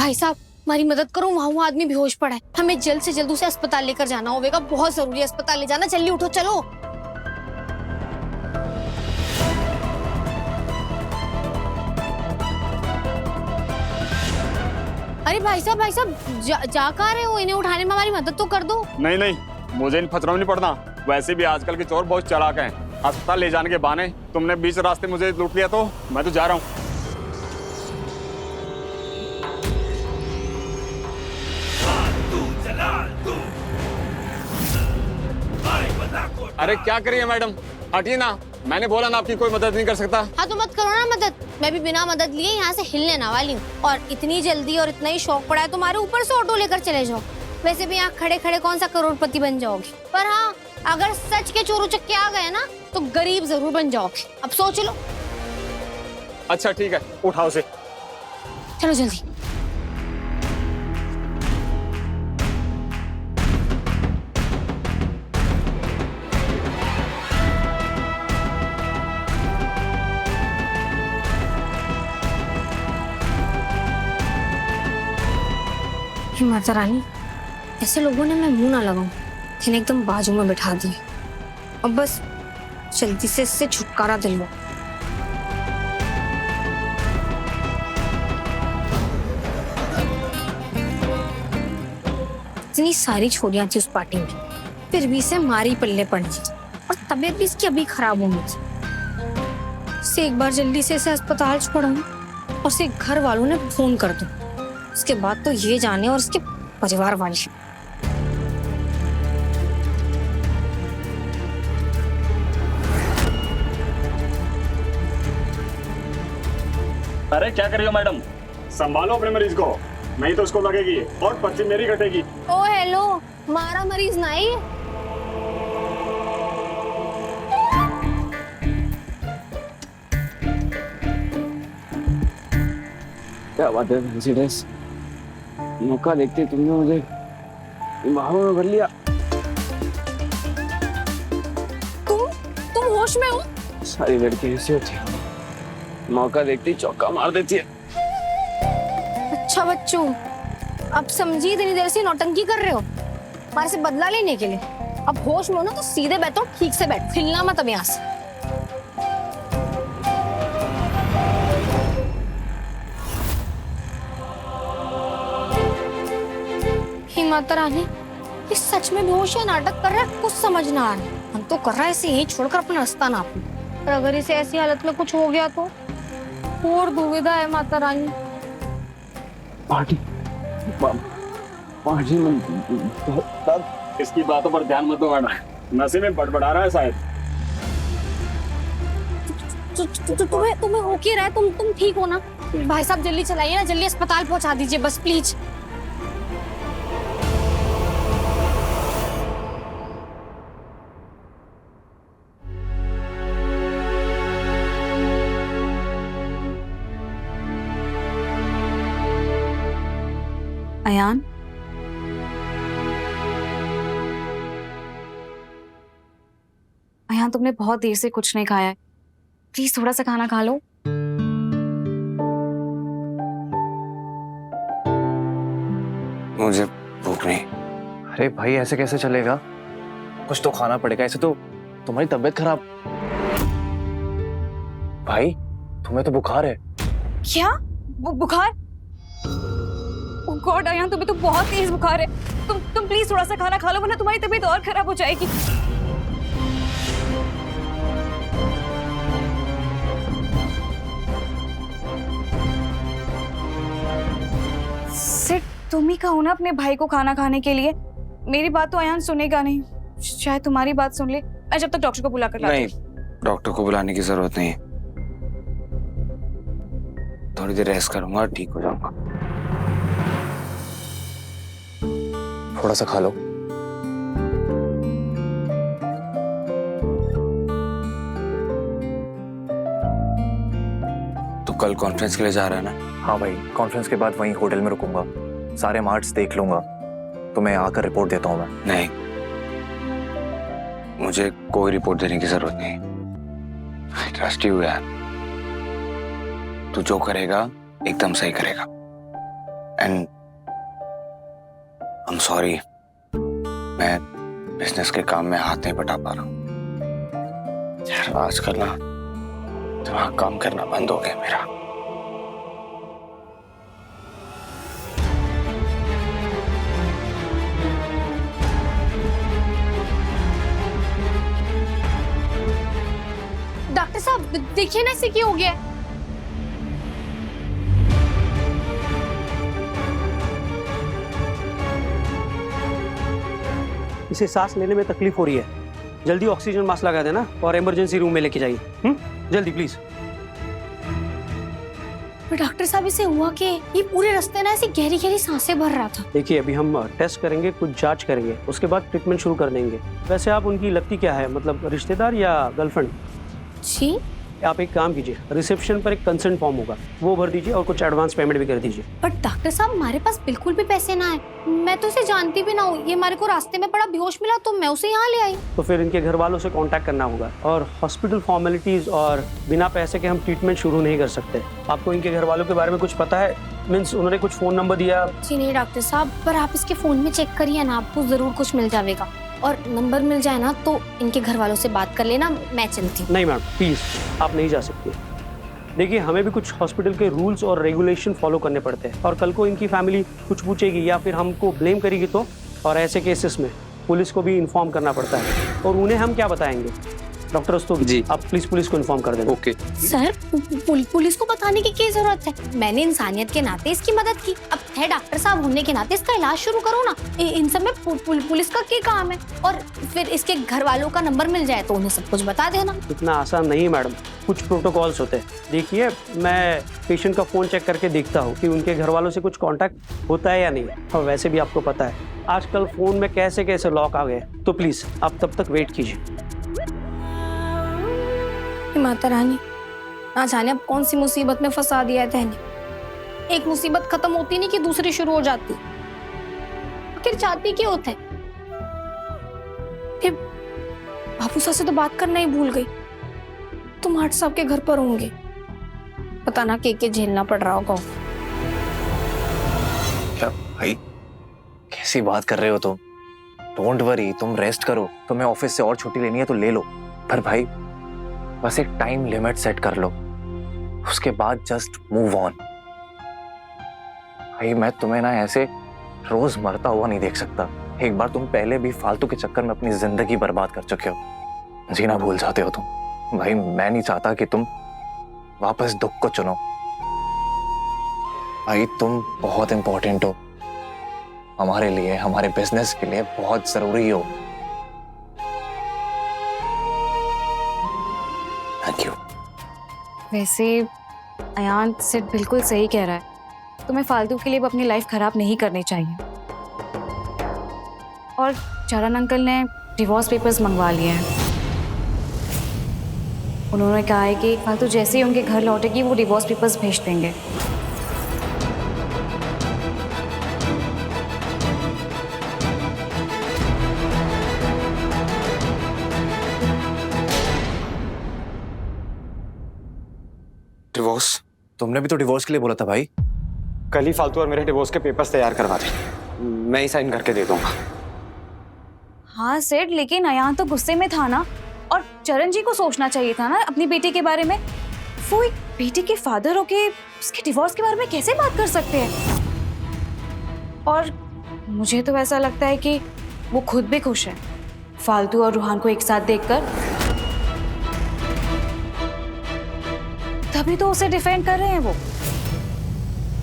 भाई साहब हमारी मदद करो, वहाँ वो आदमी बेहोश पड़ा है, हमें जल्द से जल्द उसे अस्पताल लेकर जाना होगा, बहुत जरूरी है अस्पताल ले जाना, जल्दी उठो चलो। अरे भाई साहब जा कहाँ रहे हो? इन्हें उठाने में हमारी मदद तो कर दो। नहीं नहीं, मुझे इन फतरों में नहीं पड़ना। वैसे भी आजकल के चोर बहुत चालाक हैं। अस्पताल ले जाने के बहाने तुमने बीच रास्ते मुझे लूट लिया तो मैं तो जा रहा हूँ। अरे क्या करिए मैडम, हटिए ना, मैंने बोला ना आपकी कोई मदद नहीं कर सकता। हाँ तो मत करो ना मदद, मैं भी बिना मदद लिए यहाँ से हिलने ना वाली हूँ। और इतनी जल्दी और इतना ही शौक पड़ा है तुम्हारे ऊपर से ऑटो लेकर चले जाओ। वैसे भी यहाँ खड़े खड़े कौन सा करोड़पति बन जाओगे, पर हाँ अगर सच के चोर उचक्के आ गए ना तो गरीब जरूर बन जाओगे। अब सोच लो। अच्छा ठीक है, उठाओ उसे। चलो जल्दी। माता रानी, ऐसे लोगों ने मैं मुंह ना लगाऊं, इन्हें एकदम बाजू में बिठा दिए। अब बस जल्दी से इससे छुटकारा दिलवाओ। इतनी सारी छोरियां थी उस पार्टी में, फिर भी इसे मारी पल्ले पड़ी और तबीयत भी इसकी अभी खराब होनी थी। इसे एक बार जल्दी से इसे अस्पताल छोड़ाऊं और उसे घर वालों ने फोन कर दूं। उसके बाद तो ये जाने और इसके परिवार वाले। अरे क्या कर रही हो मैडम, संभालो अपने मरीज को, नहीं तो उसको लगेगी और पर्ची मेरी कटेगी। ओ हेलो, हमारा मरीज नहीं। क्या बात है मर्सिडीज, मौका देखते तुमने मुझे बाहों में भर लिया। तुम होश में हो? सारी लड़की ऐसी होती है, मौका देखते ही चौका मार देती है। अच्छा बच्चों, अब समझी इतनी देर से नौटंकी कर रहे हो हमारे से बदला लेने के लिए। अब होश में हो ना तो सीधे बैठो, ठीक से बैठ, हिलना मत अब यहाँ से। माता रानी, ये सच में बेहोश है, नाटक कर रहा है, कुछ समझ ना आ रहा। हम तो कर रहा है इसे यहीं छोड़कर अपना रास्ता नाप लो, पर अगर इसे ऐसी हालत में कुछ हो गया तो और दुविधा है माता रानी। पार्टी में तब इसकी बातों पर ध्यान मत दो मैडम, नशे में बड़बड़ा रहा है शायद। तुम्हें हो क्या रहा है? तुम ठीक हो ना? भाई साहब जल्दी चलाइए ना, जल्दी अस्पताल पहुंचा दीजिए बस प्लीज। अयान, अयान तुमने बहुत देर से कुछ नहीं खाया है, प्लीज थोड़ा सा खाना खा लो। मुझे भूख नहीं। अरे भाई ऐसे कैसे चलेगा, कुछ तो खाना पड़ेगा, ऐसे तो तुम्हारी तबीयत खराब। भाई तुम्हें तो बुखार है। क्या बुखार? ओह गॉड अयान, तुम्हें तो बहुत तेज बुखार है। तुम प्लीज थोड़ा सा खाना खा लो वरना तुम्हारी तबीयत और खराब हो जाएगी। सिर्फ तुम ही कहो ना अपने भाई को खाना खाने के लिए, मेरी बात तो अयान सुनेगा नहीं, शायद तुम्हारी बात सुन ले। मैं जब तक डॉक्टर को बुला कर लाती हूँ। नहीं, डॉक्टर को बुलाने की जरूरत नहीं है, थोड़ी देर रेस्ट करूंगा और ठीक हो जाऊंगा। थोड़ा सा खा लो। तो कल कॉन्फ्रेंस के लिए जा रहा है ना? हाँ भाई, कॉन्फ्रेंस के बाद वहीं होटल में रुकूंगा, सारे मार्ट्स देख लूंगा, तो मैं आकर रिपोर्ट देता हूँ। मैं नहीं, मुझे कोई रिपोर्ट देने की जरूरत नहीं, ट्रस्ट यू यार। तू जो करेगा एकदम सही करेगा, एंड आई एम सॉरी, मैं बिजनेस के काम में हाथ नहीं बटा पा रहा हूँ यार। आजकल ना दिमाग काम करना बंद हो गया मेरा। डॉक्टर साहब देखिए ना इसे क्या हो गया है। इसे सांस लेने में तकलीफ हो रही है। जल्दी ऑक्सीजन मास्क लगा देना और इमरजेंसी रूम में लेके जाइए। जल्दी प्लीज। पर डॉक्टर साहब इसे हुआ कि ये पूरे रास्ते ना ऐसी गहरी गहरी सांसें भर रहा था। देखिए अभी हम टेस्ट करेंगे, कुछ जांच करेंगे, उसके बाद ट्रीटमेंट शुरू कर देंगे। वैसे आप उनकी लगती क्या है, मतलब रिश्तेदार या गर्लफ्रेंड? जी आप एक काम कीजिए, रिसेप्शन पर एक कंसेंट फॉर्म होगा, वो भर दीजिए और कुछ एडवांस पेमेंट भी कर दीजिए। पर डॉक्टर साहब हमारे पास बिल्कुल भी पैसे ना है। मैं तो उसे जानती भी ना हूँ। ये हमारे को रास्ते में पड़ा बेहोश मिला तो मैं उसे यहाँ ले आई। तो फिर इनके घर वालों से कांटेक्ट करना होगा और हॉस्पिटल फॉर्मेलिटीज और बिना पैसे के हम ट्रीटमेंट शुरू नहीं कर सकते। आपको इनके घर वालों के बारे में कुछ पता है? मीन्स उन्होंने कुछ फोन नंबर दिया? जी नहीं डॉक्टर साहब, पर आप इसके फोन में चेक करिए ना, आपको जरूर कुछ मिल जाएगा। और नंबर मिल जाए ना तो इनके घर वालों से बात कर लेना, मैं चलती हूँ। नहीं मैम प्लीज, आप नहीं जा सकती। देखिए हमें भी कुछ हॉस्पिटल के रूल्स और रेगुलेशन फॉलो करने पड़ते हैं और कल को इनकी फैमिली कुछ पूछेगी या फिर हमको ब्लेम करेगी तो, और ऐसे केसेस में पुलिस को भी इन्फॉर्म करना पड़ता है और उन्हें हम क्या बताएंगे? डॉक्टर रस्तोगी जी, आप प्लीज पुलिस को इन्फॉर्म कर देना। ओके सर पुलिस को बताने की क्या जरूरत है? मैंने इंसानियत के नाते इसकी मदद की, अब है डॉक्टर साहब होने के नाते इसका इलाज शुरू करो ना। इन सब में पुलिस का क्या काम है? और फिर इसके घर वालों का नंबर मिल जाए तो उन्हें सब कुछ बता देना। इतना आसान नहीं मैडम, कुछ प्रोटोकॉल्स होते हैं। देखिए मैं पेशेंट का फोन चेक करके देखता हूँ कि उनके घर वालों से कुछ कांटेक्ट होता है या नहीं। और वैसे भी आपको पता है आजकल फोन में कैसे कैसे लॉक आ गए, तो प्लीज आप तब तक वेट कीजिए। माता रानी, ना जाने अब कौन सी मुसीबत में फंसा दिया है तैने। एक मुसीबत खत्म होती नहीं कि दूसरी शुरू हो जाती। आखिर चाहती क्या होते हैं? फिर बापू साहब से तो बात करना ही भूल गई। तुम 8 साहब के घर पर होंगे, पता ना के झेलना पड़ रहा होगा। क्या भाई कैसी बात कर रहे हो तुम? डोंट वरी, तुम रेस्ट करो। तुम्हें ऑफिस से और छुट्टी लेनी है तो ले लो, पर भाई बस एक टाइम लिमिट सेट कर लो, उसके बाद जस्ट मूव ऑन। भाई मैं तुम्हें ना ऐसे रोज मरता हुआ नहीं देख सकता। एक बार तुम पहले भी फालतू के चक्कर में अपनी जिंदगी बर्बाद कर चुके हो, जीना भूल जाते हो तुम। भाई मैं नहीं चाहता कि तुम वापस दुख को चुनो। भाई तुम बहुत इंपॉर्टेंट हो हमारे लिए, हमारे बिजनेस के लिए बहुत जरूरी हो। Thank you. वैसे अयान सिर्फ बिल्कुल सही कह रहा है, तुम्हें फालतू के लिए अपनी लाइफ खराब नहीं करनी चाहिए। और चरण अंकल ने डिवोर्स पेपर्स मंगवा लिए हैं। उन्होंने कहा है कि फालतू जैसे ही उनके घर लौटेगी वो डिवोर्स पेपर्स भेज देंगे। डिवोर्स? तुमने भी तो डिवोर्स के लिए बोला था भाई। कल ही फालतू और मेरे डिवोर्स के पेपर्स तैयार करवा दे, मैं ही साइन करके दे दूंगा। हाँ सेठ, लेकिन अयान तो गुस्से में था ना, और चरण जी को सोचना चाहिए था ना अपनी बेटी के बारे में। वो एक बेटी के फादर होके उसके डिवोर्स के बारे में कैसे बात कर सकते हैं? और मुझे तो ऐसा लगता है कि वो खुद भी खुश है फालतू और रूहान को एक साथ देखकर, तभी तो उसे डिफेंड कर रहे हैं वो।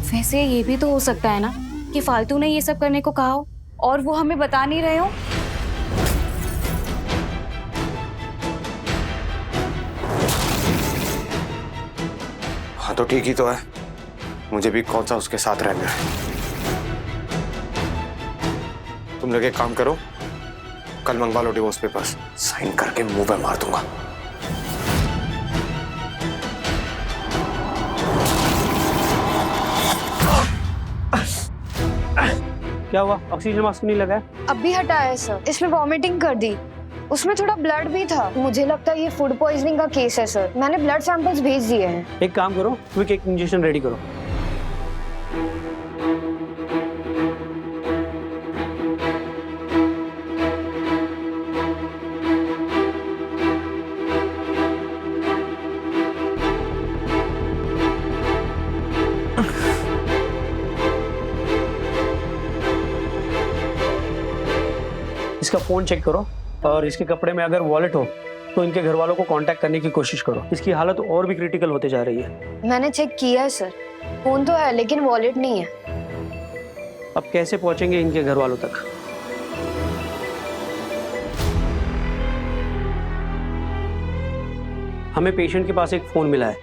वैसे ये भी तो हो सकता है ना कि फालतू ने ये सब करने को कहा हो और वो हमें बता नहीं रहे हो। हाँ तो ठीक ही तो है, मुझे भी कौन सा उसके साथ रहना है। तुम लोग एक काम करो, कल मंगवा लो डिवोर्स पेपर्स, साइन करके मुंह पे मार दूंगा। क्या हुआ, ऑक्सीजन मास्क नहीं लगा है? अभी हटाया है सर, इसमें वॉमिटिंग कर दी, उसमें थोड़ा ब्लड भी था। मुझे लगता है ये फूड पॉइजनिंग का केस है सर, मैंने ब्लड सैंपल्स भेज दिए हैं। एक काम करो, क्विक एक इंजेक्शन रेडी करो। इसका फोन चेक करो और इसके कपड़े में अगर वॉलेट हो तो इनके घर वालों को कांटेक्ट करने की कोशिश करो। इसकी हालत और भी क्रिटिकल होते जा रही है। मैंने चेक किया है सर, फोन तो है लेकिन वॉलेट नहीं है। अब कैसे पहुंचेंगे इनके घर वालों तक? हमें पेशेंट के पास एक फोन मिला है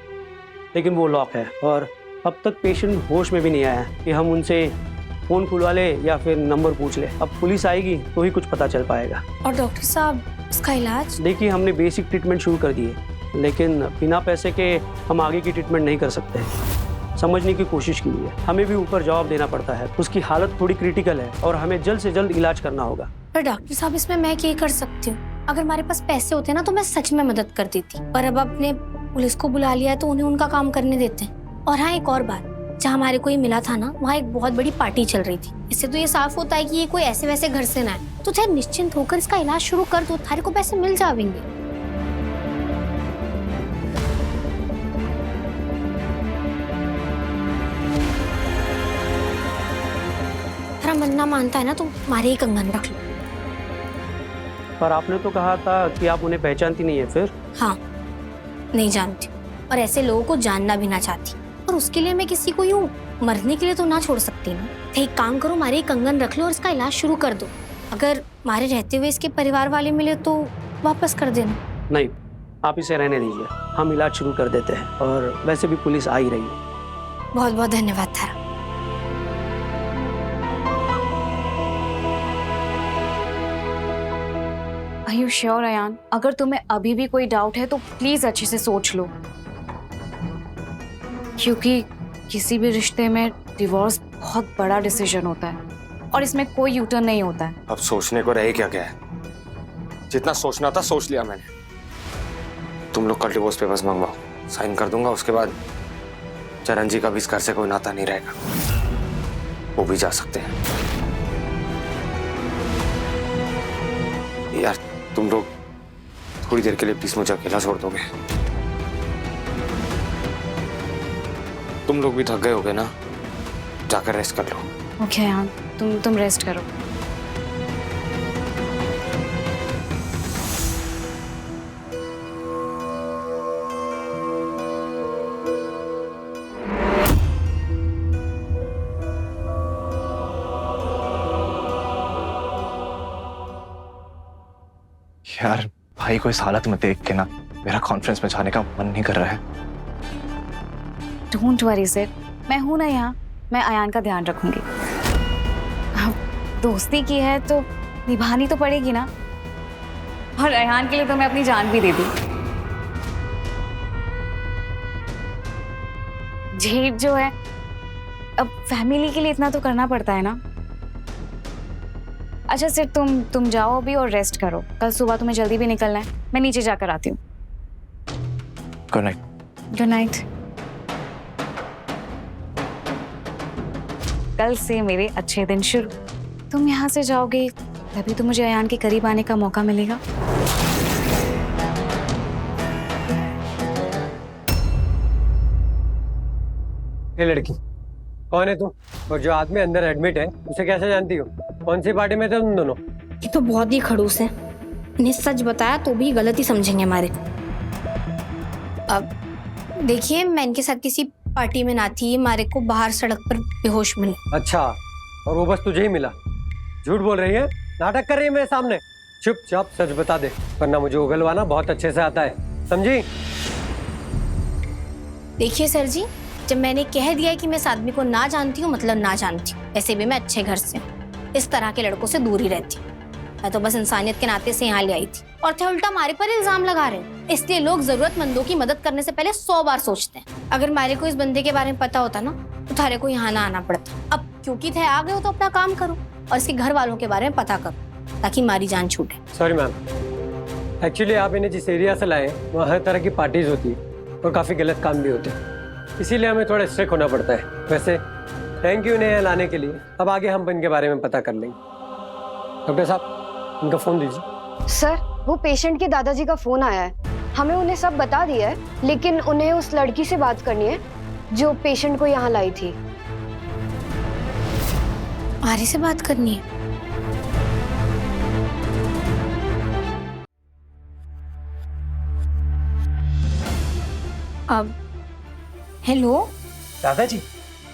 लेकिन वो लॉक है और अब तक पेशेंट होश में भी नहीं आया है कि हम उनसे फोन खुलवा ले या फिर नंबर पूछ ले। अब पुलिस आएगी तो ही कुछ पता चल पाएगा। और डॉक्टर साहब इसका इलाज? देखिए, हमने बेसिक ट्रीटमेंट शुरू कर दी है लेकिन बिना पैसे के हम आगे की ट्रीटमेंट नहीं कर सकते। समझने की कोशिश कीजिए, हमें भी ऊपर जवाब देना पड़ता है। उसकी हालत थोड़ी क्रिटिकल है और हमें जल्द से जल्द इलाज करना होगा। पर डॉक्टर साहब इसमें मैं क्या कर सकती हूँ? अगर हमारे पास पैसे होते ना तो मैं सच में मदद कर देती, पर अब आपने पुलिस को बुला लिया है तो उन्हें उनका काम करने देते हैं। और हाँ, एक और बात, जहाँ हमारे को ये मिला था ना, वहाँ एक बहुत बड़ी पार्टी चल रही थी। इससे तो ये साफ होता है कि ये कोई ऐसे वैसे घर से ना है। तो चाहे निश्चिंत होकर इसका इलाज शुरू कर दो, थारे को पैसे मिल जाएंगे। तेरा मन ना मानता है ना तो मारे ही कंगन रख लो। पर आपने तो कहा था कि आप उन्हें पहचानती नहीं है। फिर? हाँ, नहीं जानती और ऐसे लोगों को जानना भी ना चाहती। और उसके लिए मैं किसी को यूं मरने के लिए तो ना छोड़ सकती ना। तो एक काम करो, मारे ही कंगन रख लो और इसका इलाज शुरू कर दो। अगर मारे रहते हुए इसके परिवार वाले मिले तो वापस कर देना। नहीं, आप इसे रहने दीजिए, हम इलाज शुरू कर देते हैं। और वैसे भी पुलिस आ ही रही है। बहुत बहुत धन्यवाद थारा। Are you sure, Ayan? अगर तुम्हें अभी भी कोई डाउट है तो प्लीज अच्छे से सोच लो, क्योंकि किसी भी रिश्ते में डिवोर्स बहुत बड़ा डिसीजन होता है और इसमें कोई यू टर्न नहीं होता है। अब सोचने को रहे क्या क्या है? जितना सोचना था सोच लिया मैंने। तुम लोग कल डिवोर्स पेपर्स मंगवाओ, साइन कर दूंगा। उसके बाद चरण जी का भी इस घर से कोई नाता नहीं रहेगा, वो भी जा सकते हैं। यार तुम लोग थोड़ी देर के लिए प्लीज मुझे अकेला छोड़ दोगे? तुम लोग भी थक गए होगे ना, जाकर रेस्ट कर लो। ओके अयान, तुम रेस्ट करो। यार भाई को इस हालत में देख के ना मेरा कॉन्फ्रेंस में जाने का मन नहीं कर रहा है। डोंट वरी सेठ, मैं हूं ना यहाँ, मैं अयान का ध्यान रखूंगी। अब दोस्ती की है तो निभानी तो पड़ेगी ना, और अयान के लिए तो मैं अपनी जान भी दे दी। जेठ जो है, अब फैमिली के लिए इतना तो करना पड़ता है ना। अच्छा सिर्फ तुम जाओ अभी और रेस्ट करो, कल सुबह तुम्हें जल्दी भी निकलना है। मैं नीचे जाकर आती हूँ। Good night. Good night. कल से मेरे अच्छे दिन शुरू। तुम यहाँ से जाओगे तभी तो मुझे अयान के करीब आने का मौका मिलेगा। ये लड़की कौन है तू? और जो आदमी अंदर एडमिट है उसे कैसे जानती हो? कौन सी पार्टी में थे तुम दोनों? ये तो बहुत ही खड़ूस है, इन्हें सच बताया तो भी गलत ही समझेंगे हमारे को। अब देखिए, मैं इनके साथ किसी पार्टी में ना थी, ये हमारे को बाहर सड़क पर बेहोश मिले। अच्छा, और वो बस तुझे ही मिला? झूठ बोल रही है, नाटक कर रही है मेरे सामने। चुपचाप सच बता दे, वरना मुझे उगलवाना बहुत अच्छे से आता है, समझी? देखिए सर जी, जब मैंने कह दिया कि मैं इस आदमी को ना जानती हूँ मतलब ना जानती हूँ। वैसे भी मैं अच्छे घर से हूँ, इस तरह के लड़कों से दूर ही रहती हूँ। मैं तो बस इंसानियत के नाते से यहाँ ले आई थी और थे उल्टा हमारे पर इल्जाम लगा रहे हैं। इसलिए लोग जरूरतमंदों की मदद करने से पहले 100 बार सोचते हैं। अगर हमारे को इस बंदे के बारे में पता होता ना तो थारे को यहाँ ना आना पड़ता। अब क्योंकि थे आ गए हो तो अपना काम करो और इसके घर वालों के बारे में पता करो ताकि हमारी जान छूटे। सॉरी मैम, एक्चुअली आप इन्हें जिस एरिया से लाए वहाँ हर तरह की पार्टीज होती है और काफ़ी गलत काम भी होते हैं, इसीलिए हमें थोड़ा स्ट्रिक्ट होना पड़ता है। वैसे थैंक यू इन्हें यहाँ लाने के लिए। अब आगे हम इनके बारे में पता कर लेंगे। डॉक्टर साहब, इनका फोन दीजिए। सर, वो पेशेंट के दादाजी का फोन आया है, हमें उन्हें सब बता दिया है, लेकिन उन्हें उस लड़की से बात करनी है जो पेशेंट को यहाँ लाई थी। आर्य से बात करनी है। अब हेलो दादाजी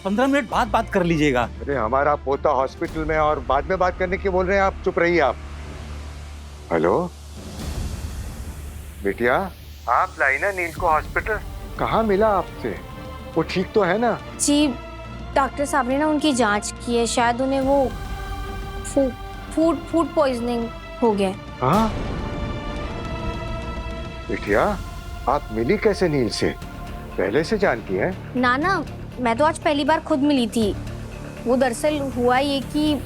15 मिनट बाद बात कर लीजिएगा। अरे हमारा पोता हॉस्पिटल में और बाद में बात करने की बोल रहे हैं आप, चुप रहिए आप। हेलो बिटिया, आप लाई ना नील को हॉस्पिटल? कहाँ मिला आपसे? वो ठीक तो है ना? जी डॉक्टर साहब ने ना उनकी जांच की है, शायद उन्हें वो फूड पॉइजनिंग हो गया। हाँ बिटिया, आप मिली कैसे नील से? पहले से जानती हैं? ना मैं तो आज पहली बार खुद मिली थी। वो दरअसल हुआ ये कि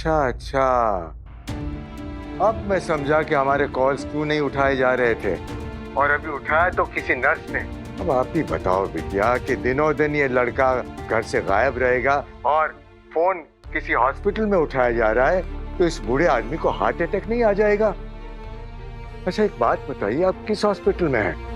अच्छा, अब मैं समझा कि हमारे कॉल्स क्यों नहीं उठाए जा रहे थे, और अभी उठाया तो किसी नर्स ने। अब आप ही बताओ बिटिया कि दिनों दिन ये लड़का घर से गायब रहेगा और फोन किसी हॉस्पिटल में उठाया जा रहा है, तो इस बूढ़े आदमी को हार्ट अटैक नहीं आ जाएगा? अच्छा एक बात बताइए, आप किस हॉस्पिटल में हैं?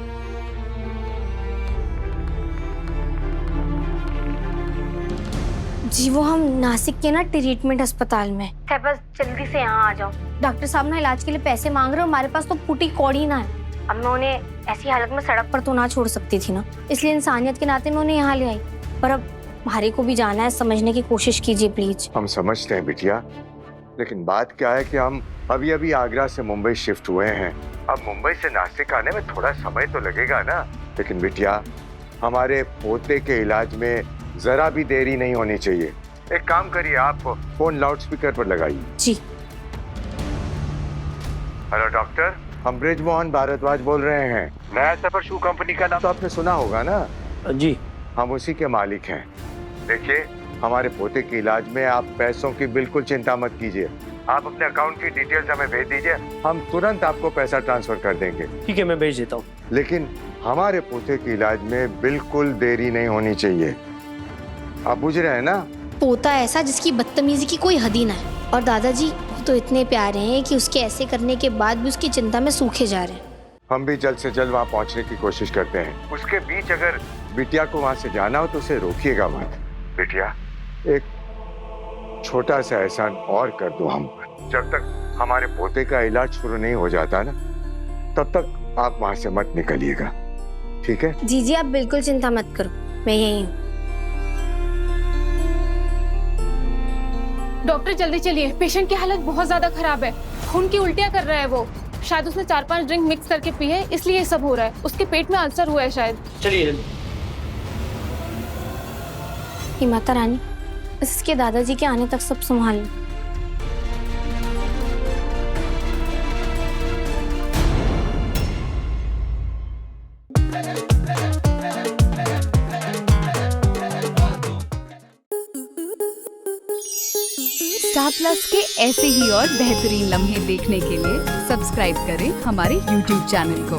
जी वो हम नासिक के ना ट्रीटमेंट अस्पताल में। बस जल्दी से यहाँ आ जाओ। डॉक्टर साहब ना इलाज के लिए पैसे मांग रहे हो, हमारे पास तो फूटी कौड़ी ना है। अब मैं उन्हें ऐसी हालत में सड़क पर तो ना छोड़ सकती थी ना, इसलिए इंसानियत के नाते मैं उन्हें यहाँ ले आई। पर अब भारी को भी जाना है, समझने की कोशिश कीजिए प्लीज। हम समझते हैं बिटिया, लेकिन बात क्या है कि हम अभी अभी आगरा से मुंबई शिफ्ट हुए हैं। अब मुंबई से नासिक आने में थोड़ा समय तो लगेगा ना। लेकिन बिटिया, हमारे पोते के इलाज में जरा भी देरी नहीं होनी चाहिए। एक काम करिए, आप फोन लाउड स्पीकर पर लगाइए। जी। हेलो डॉक्टर, हम ब्रिजमोहन भारद्वाज बोल रहे हैं। नया सफर शू कंपनी का नाम तो आपने सुना होगा ना? जी हम उसी के मालिक हैं। देखिए, हमारे पोते के इलाज में आप पैसों की बिल्कुल चिंता मत कीजिए। आप अपने अकाउंट की डिटेल्स हमें भेज दीजिए, हम तुरंत आपको पैसा ट्रांसफर कर देंगे। ठीक है, मैं भेज देता हूँ। लेकिन हमारे पोते के इलाज में बिल्कुल देरी नहीं होनी चाहिए। आप बुझ रहे हैं ना? पोता ऐसा जिसकी बदतमीजी की कोई हद ही ना है, और दादाजी तो इतने प्यारे हैं कि उसके ऐसे करने के बाद भी उसकी चिंता में सूखे जा रहे हैं। हम भी जल्द से जल्द वहाँ पहुँचने की कोशिश करते हैं। उसके बीच अगर बिटिया को वहाँ से जाना हो तो उसे रोकिएगा मत। बिटिया, एक छोटा सा एहसान और कर दो हम पर। जब तक हमारे पोते का इलाज शुरू नहीं हो जाता ना, तब तक आप वहाँ से मत निकलिएगा, ठीक है? जी आप बिल्कुल चिंता मत करो, मैं यही हूँ। डॉक्टर जल्दी चलिए, पेशेंट की हालत बहुत ज्यादा खराब है। खून की उल्टियां कर रहा है वो। शायद उसने 4-5 ड्रिंक मिक्स करके पी है, इसलिए ये सब हो रहा है। उसके पेट में अल्सर हुआ है शायद। चलिए। हे माता रानी, बस इसके दादाजी के आने तक सब संभाल लो। स्टार प्लस के ऐसे ही और बेहतरीन लम्हे देखने के लिए सब्सक्राइब करें हमारे YouTube चैनल को।